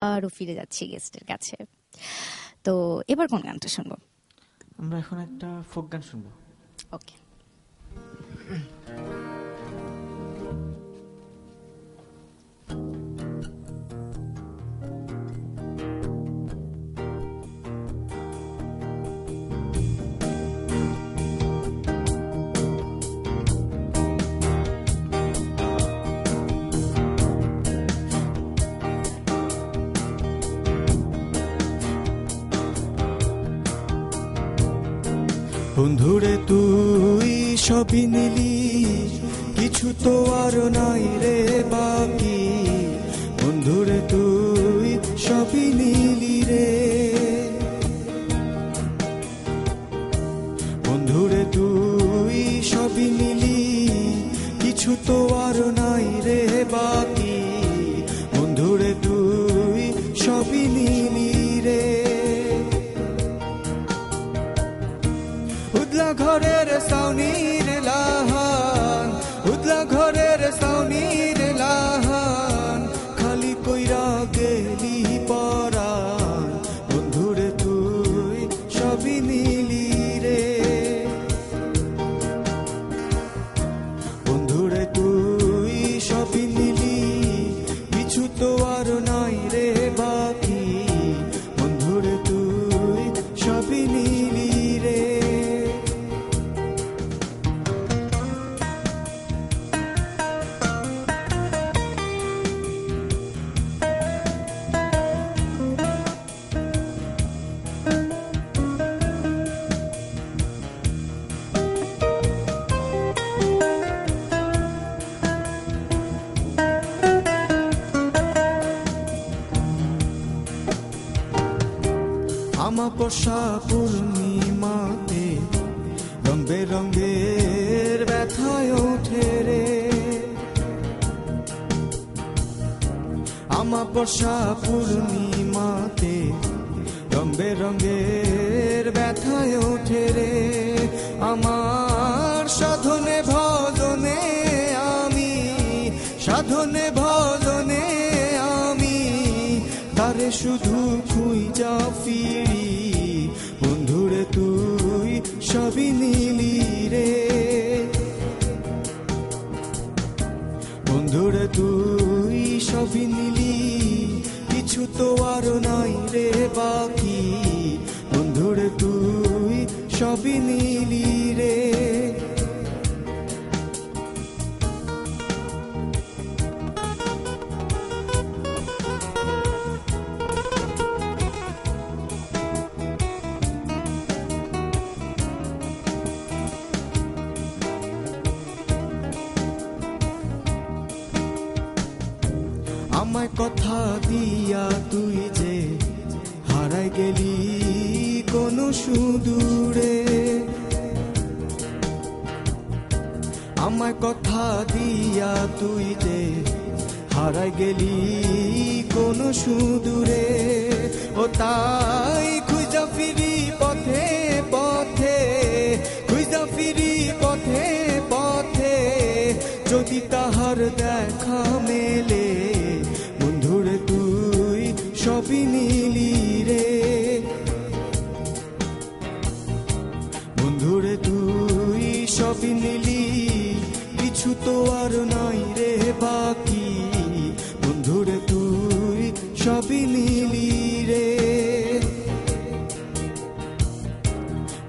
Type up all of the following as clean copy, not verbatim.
আরো ফিরে যাচ্ছি গেস্টের কাছে। তো এবার কোন গানটা শুনবো? আমরা এখন একটা ফোক গান শুনবো। ওকে। বন্ধুরে তুই সবই নিলি, কিছু তো আর নাই রে বাকি। বন্ধুরে তুই সবই নিলি রে, বন্ধুরে তুই সবই নিলি, কিছু তো আর নাই রে বাকি। বন্ধুরে তুই সবই নিলি রে। উদলা ঘরের সাউনির লাহান, উদলা ঘরের সাউনির লাহান, খালি কইরা গেলি পরাণ। বন্ধুরে তুই সবই নিলি রে, বন্ধুরে তুই সবই নিলি, কিছু তো আর নাই রে বাকি। বন্ধুরে তুই সবই নিলি রে। আমাবস্যা পূর্ণিমাতে রং বেরঙের ব্যথায় ওঠে রে। আমাবস্যা পূর্ণিমাতে রং বেরঙের ব্যথায় ওঠে রে। আমার সাধনে ভজনে আমি, সাধনে ভজনে আমি, তারে শুধু খুঁজা ফিরি। বন্ধুরে তুই সবই নিলি রে, বন্ধুরে তুই সবই নিলি, কিছু তো আর নাই রে বাকি। বন্ধুরে তুই সবই নিলি রে। আমায় কথা দিয়া তুই যে হারাই গেলি কোন সুদূরে। আমায় কথা দিয়া তুই যে হারাই গেলি কোন সুদূরে। ও তাই খুঁজা ফিরি পথে পথে, খুঁজা ফিরি পথে পথে, যদি তাহার দেখা মেলে। বন্ধুরে তুই সবই নিলি রে, বন্ধুরে তুই সবই নিলি, কিছু তো আর নাই রে বাকি। বন্ধুরে তুই সবই নিলি রে,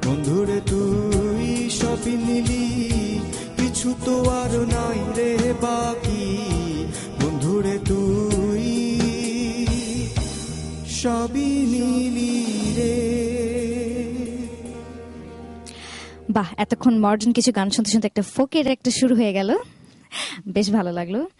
বন্ধুরে তুই সবই নিলি, কিছু তো আর নাই রে বাকি। বন্ধুরে তুই সবই নিলি রে। বাহ, এতক্ষণ মডার্ন কিছু গান শুনতে শুনতে একটা ফোকের একটা শুরু হয়ে গেল, বেশ ভালো লাগলো।